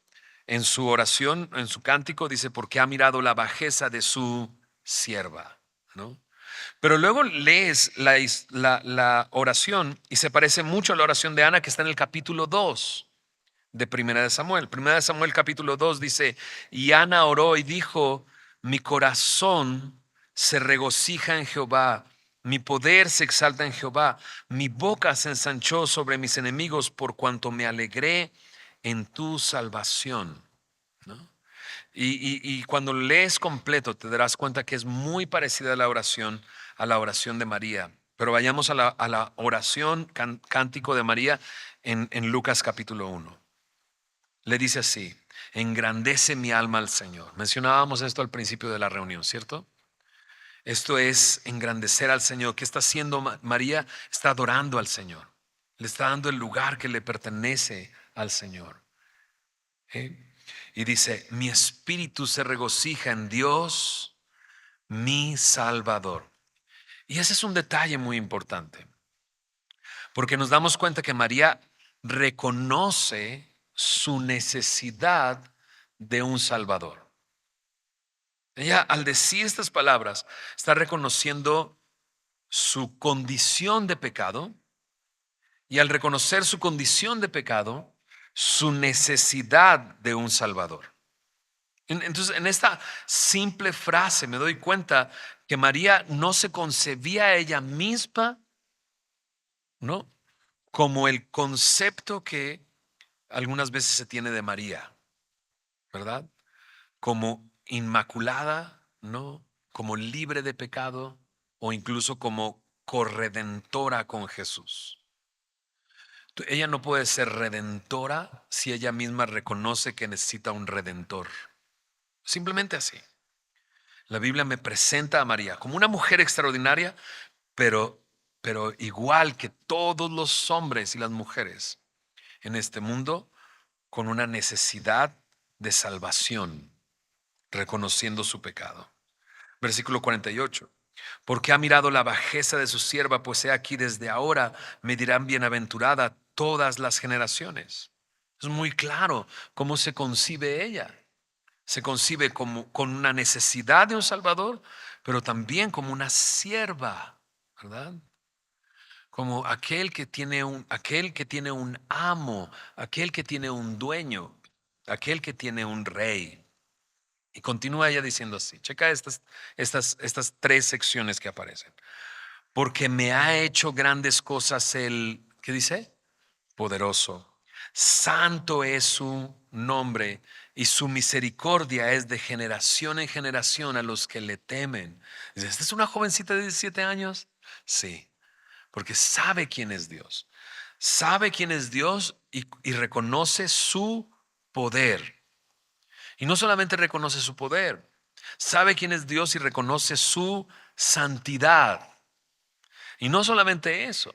Speaker 1: en su oración, en su cántico, dice, porque ha mirado la bajeza de su sierva, ¿no? Pero luego lees la oración y se parece mucho a la oración de Ana, que está en el capítulo 2 de Primera de Samuel. Primera de Samuel capítulo 2 dice, y Ana oró y dijo, mi corazón se regocija en Jehová, mi poder se exalta en Jehová, mi boca se ensanchó sobre mis enemigos por cuanto me alegré en tu salvación, ¿no? Y cuando lees completo te darás cuenta que es muy parecida a la oración de María. Pero vayamos a la oración, cántico de María en Lucas capítulo 1. Le dice así: engrandece mi alma al Señor. Mencionábamos esto al principio de la reunión, ¿cierto? Esto es engrandecer al Señor. ¿Qué está haciendo María? Está adorando al Señor. Le está dando el lugar que le pertenece al Señor. ¿Eh? Y dice, mi espíritu se regocija en Dios, mi Salvador. Y ese es un detalle muy importante, porque nos damos cuenta que María reconoce su necesidad de un Salvador. Ella, al decir estas palabras, está reconociendo su condición de pecado, y al reconocer su condición de pecado, su necesidad de un Salvador. Entonces, en esta simple frase me doy cuenta que María no se concebía a ella misma, ¿no?, como el concepto que algunas veces se tiene de María, ¿verdad? Como inmaculada, ¿no? Como libre de pecado o incluso como corredentora con Jesús. Ella no puede ser redentora si ella misma reconoce que necesita un redentor. Simplemente así. La Biblia me presenta a María como una mujer extraordinaria, pero, pero igual que todos los hombres y las mujeres en este mundo, con una necesidad de salvación, reconociendo su pecado. Versículo 48. Porque ha mirado la bajeza de su sierva, pues he aquí desde ahora me dirán bienaventurada todas las generaciones. Es muy claro cómo se concibe ella. Se concibe como con una necesidad de un Salvador, pero también como una sierva, ¿verdad? Como aquel que tiene un amo, aquel que tiene un dueño, aquel que tiene un rey. Y continúa ella diciendo así. Checa estas tres secciones que aparecen. Porque me ha hecho grandes cosas el, ¿qué dice? Poderoso. Santo es su nombre y su misericordia es de generación en generación a los que le temen. Dice, esta es una jovencita de 17 años. Sí, porque sabe quién es Dios. Sabe quién es Dios y reconoce su poder. Y no solamente reconoce su poder, sabe quién es Dios y reconoce su santidad. Y no solamente eso,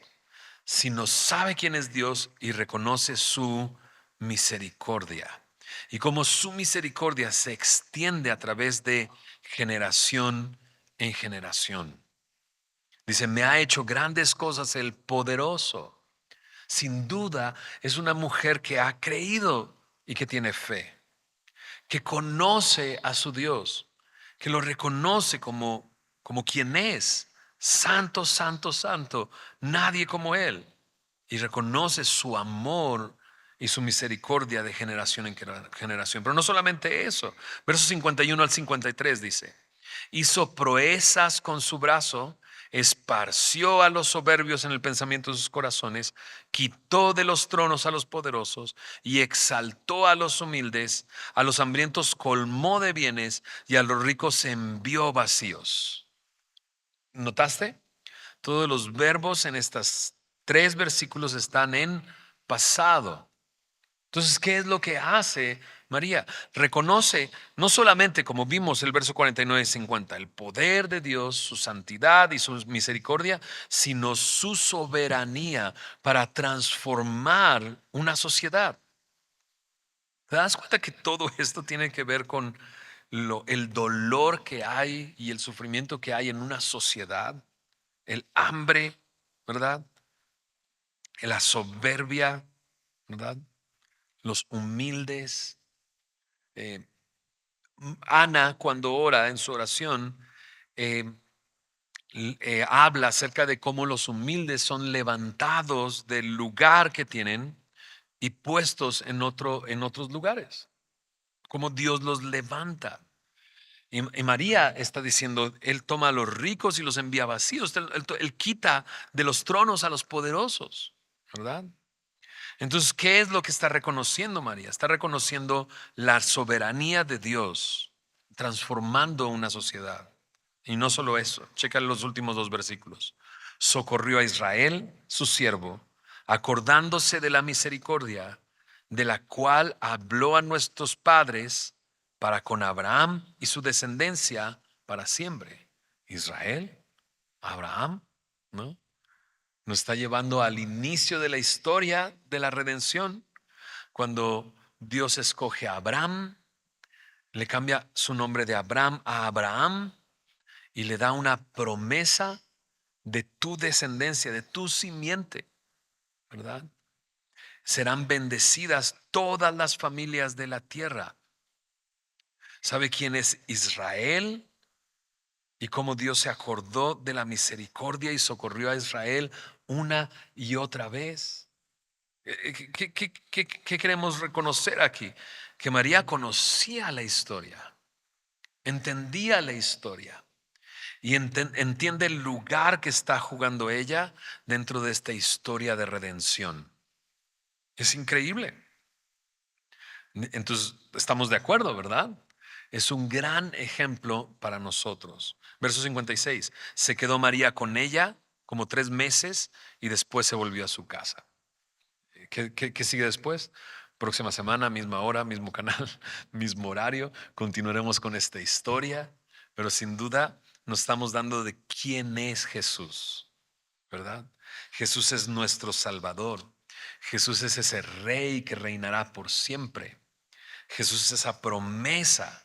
Speaker 1: sino sabe quién es Dios y reconoce su misericordia. Y como su misericordia se extiende a través de generación en generación. Dice, me ha hecho grandes cosas el poderoso. Sin duda es una mujer que ha creído y que tiene fe, que conoce a su Dios, que lo reconoce como quien es, santo, santo, santo, nadie como Él, y reconoce su amor y su misericordia de generación en generación. Pero no solamente eso, versos 51 al 53 dice, hizo proezas con su brazo, esparció a los soberbios en el pensamiento de sus corazones, quitó de los tronos a los poderosos y exaltó a los humildes, a los hambrientos colmó de bienes y a los ricos envió vacíos. ¿Notaste? Todos los verbos en estos tres versículos están en pasado. Entonces, ¿qué es lo que hace María? Reconoce, no solamente como vimos el verso 49 y 50, el poder de Dios, su santidad y su misericordia, sino su soberanía para transformar una sociedad. ¿Te das cuenta que todo esto tiene que ver con el dolor que hay y el sufrimiento que hay en una sociedad? El hambre, ¿verdad? La soberbia, ¿verdad? Los humildes. Eh, Ana, cuando ora en su oración, eh, habla acerca de cómo los humildes son levantados del lugar que tienen y puestos en otros lugares, como Dios los levanta. Y María está diciendo, Él toma a los ricos y los envía vacíos, él quita de los tronos a los poderosos, ¿verdad? Entonces, ¿qué es lo que está reconociendo María? Está reconociendo la soberanía de Dios, transformando una sociedad. Y no solo eso, checa los últimos dos versículos. Socorrió a Israel, su siervo, acordándose de la misericordia de la cual habló a nuestros padres para con Abraham y su descendencia para siempre. Israel, Abraham, ¿no? Nos está llevando al inicio de la historia de la redención, cuando Dios escoge a Abraham, le cambia su nombre de Abraham a Abraham y le da una promesa de tu descendencia, de tu simiente, ¿verdad? Serán bendecidas todas las familias de la tierra. ¿Sabe quién es Israel? Y cómo Dios se acordó de la misericordia y socorrió a Israel una y otra vez. ¿Qué queremos reconocer aquí? Que María conocía la historia, entendía la historia y entiende el lugar que está jugando ella dentro de esta historia de redención. Es increíble. Entonces, estamos de acuerdo, ¿verdad? Es un gran ejemplo para nosotros. Verso 56. Se quedó María con ella como 3 meses y después se volvió a su casa. ¿Qué sigue después? Próxima semana, misma hora, mismo canal, mismo horario. Continuaremos con esta historia, pero sin duda nos estamos dando de quién es Jesús, ¿verdad? Jesús es nuestro Salvador. Jesús es ese rey que reinará por siempre. Jesús es esa promesa.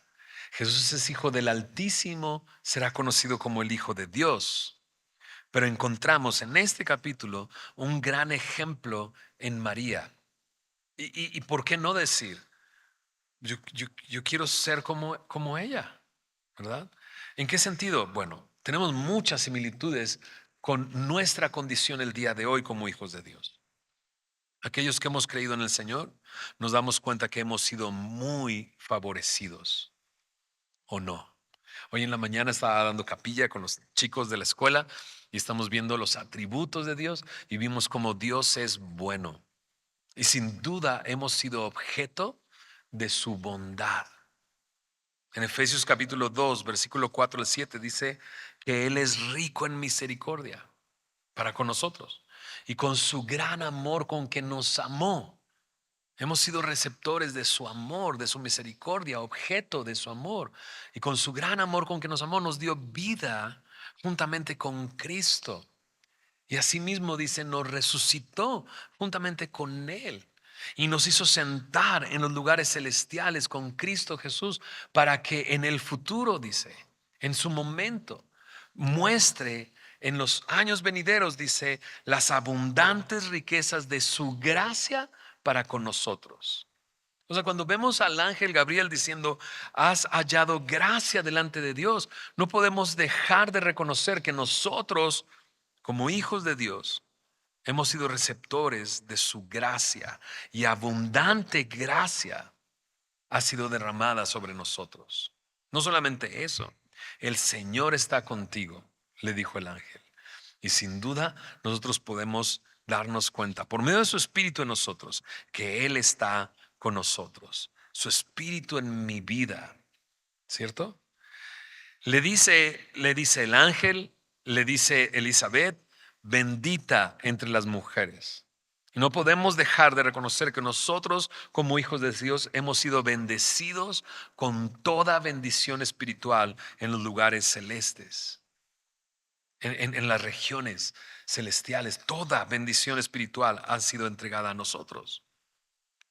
Speaker 1: Jesús es hijo del Altísimo, será conocido como el Hijo de Dios. Pero encontramos en este capítulo un gran ejemplo en María. Y por qué no decir, yo quiero ser como ella, ¿verdad? ¿En qué sentido? Bueno, tenemos muchas similitudes con nuestra condición el día de hoy como hijos de Dios. Aquellos que hemos creído en el Señor, nos damos cuenta que hemos sido muy favorecidos, ¿o no? Hoy en la mañana estaba dando capilla con los chicos de la escuela y estamos viendo los atributos de Dios y vimos cómo Dios es bueno. Y sin duda hemos sido objeto de su bondad. En Efesios capítulo 2, versículo 4 al 7 dice que Él es rico en misericordia. para con nosotros. Y con su gran amor con que nos amó. Hemos sido receptores de su amor, de su misericordia, objeto de su amor. Y con su gran amor con que nos amó, nos dio vida juntamente con Cristo. Y asimismo dice, nos resucitó juntamente con Él. Y nos hizo sentar en los lugares celestiales con Cristo Jesús para que en el futuro, dice, en su momento, muestre en los años venideros, dice, las abundantes riquezas de su gracia para con nosotros. O sea, cuando vemos al ángel Gabriel diciendo, has hallado gracia delante de Dios, no podemos dejar de reconocer que nosotros, como hijos de Dios, hemos sido receptores de su gracia y abundante gracia ha sido derramada sobre nosotros. No solamente eso, el Señor está contigo, le dijo el ángel. Y sin duda nosotros podemos darnos cuenta, por medio de su Espíritu en nosotros, que Él está con nosotros. Su Espíritu en mi vida, ¿cierto? Le dice el ángel, le dice Elizabeth, bendita entre las mujeres. Y no podemos dejar de reconocer que nosotros como hijos de Dios hemos sido bendecidos con toda bendición espiritual en los lugares celestes, en las regiones celestiales. Toda bendición espiritual ha sido entregada a nosotros.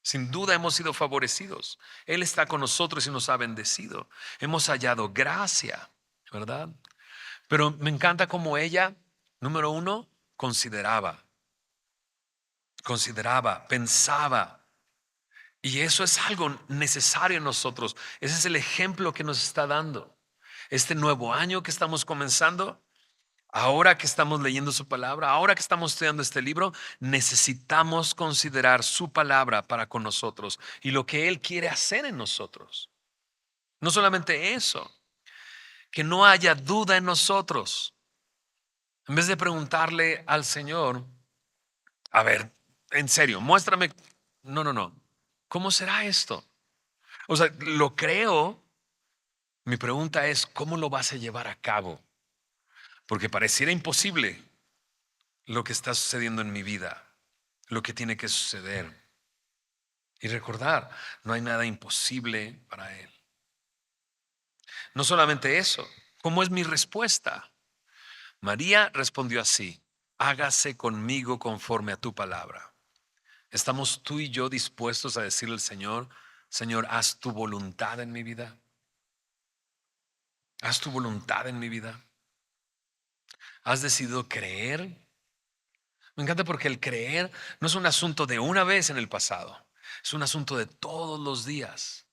Speaker 1: Sin duda hemos sido favorecidos. Él está con nosotros y nos ha bendecido. Hemos hallado gracia, ¿verdad? Pero me encanta cómo ella, número uno, consideraba, pensaba. Y eso es algo necesario en nosotros. Ese es el ejemplo que nos está dando. Este nuevo año que estamos comenzando, ahora que estamos leyendo su palabra, ahora que estamos estudiando este libro, necesitamos considerar su palabra para con nosotros y lo que Él quiere hacer en nosotros. No solamente eso, que no haya duda en nosotros. En vez de preguntarle al Señor, a ver, en serio, muéstrame. No, no, no. ¿Cómo será esto? O sea, lo creo. Mi pregunta es, ¿cómo lo vas a llevar a cabo? Porque pareciera imposible lo que está sucediendo en mi vida, lo que tiene que suceder. Y recordar, no hay nada imposible para Él. No solamente eso, ¿cómo es mi respuesta? María respondió así, hágase conmigo conforme a tu palabra. ¿Estamos tú y yo dispuestos a decirle al Señor, Señor, haz tu voluntad en mi vida? Haz tu voluntad en mi vida. ¿Has decidido creer? Me encanta porque el creer no es un asunto de una vez en el pasado, es un asunto de todos los días.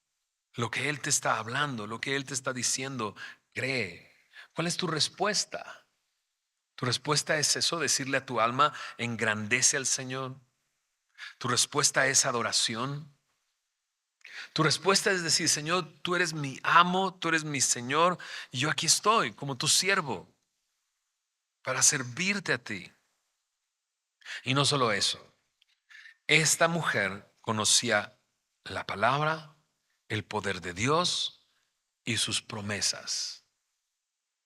Speaker 1: Lo que Él te está hablando, lo que Él te está diciendo, cree. ¿Cuál es tu respuesta? Tu respuesta es eso, decirle a tu alma, engrandece al Señor. Tu respuesta es adoración. Tu respuesta es decir, Señor, tú eres mi amo, tú eres mi Señor, y yo aquí estoy como tu siervo para servirte a ti. Y no solo eso, esta mujer conocía la palabra, el poder de Dios y sus promesas.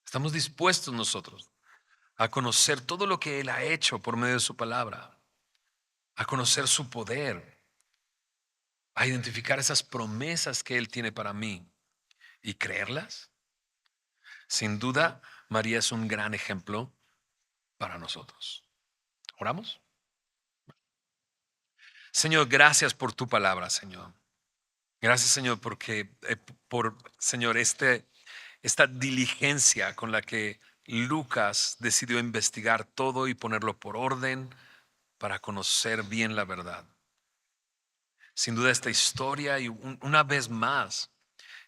Speaker 1: Estamos dispuestos nosotros a conocer todo lo que Él ha hecho por medio de su palabra, a conocer su poder, a identificar esas promesas que Él tiene para mí y creerlas. Sin duda, María es un gran ejemplo para nosotros. ¿Oramos? Señor, gracias por tu palabra, Señor. Gracias, Señor, porque Señor, esta diligencia con la que Lucas decidió investigar todo y ponerlo por orden para conocer bien la verdad. Sin duda esta historia y una vez más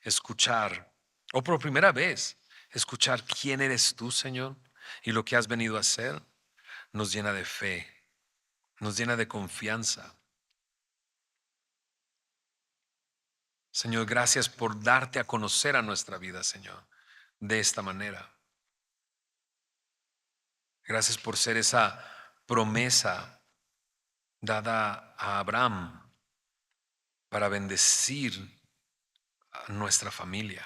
Speaker 1: escuchar, o por primera vez, escuchar quién eres tú, Señor, y lo que has venido a hacer, nos llena de fe, nos llena de confianza. Señor, gracias por darte a conocer a nuestra vida, Señor, de esta manera. Gracias por ser esa promesa dada a Abraham para bendecir a nuestra familia,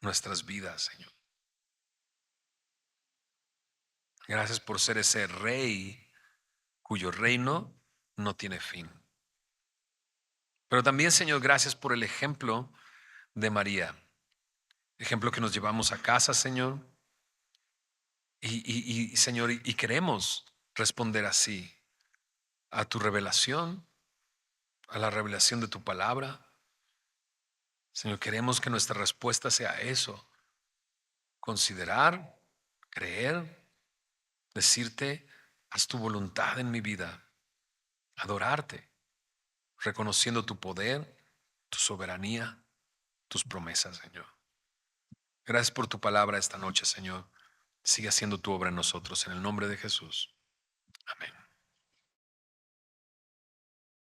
Speaker 1: nuestras vidas, Señor. Gracias por ser ese rey cuyo reino no tiene fin. Pero también, Señor, gracias por el ejemplo de María. Ejemplo que nos llevamos a casa, Señor. Señor, y queremos responder así a tu revelación, a la revelación de tu palabra. Señor, queremos que nuestra respuesta sea eso: considerar, creer, decirte, haz tu voluntad en mi vida, adorarte, reconociendo tu poder, tu soberanía, tus promesas, Señor. Gracias por tu palabra esta noche, Señor. Sigue haciendo tu obra en nosotros, en el nombre de Jesús. Amén.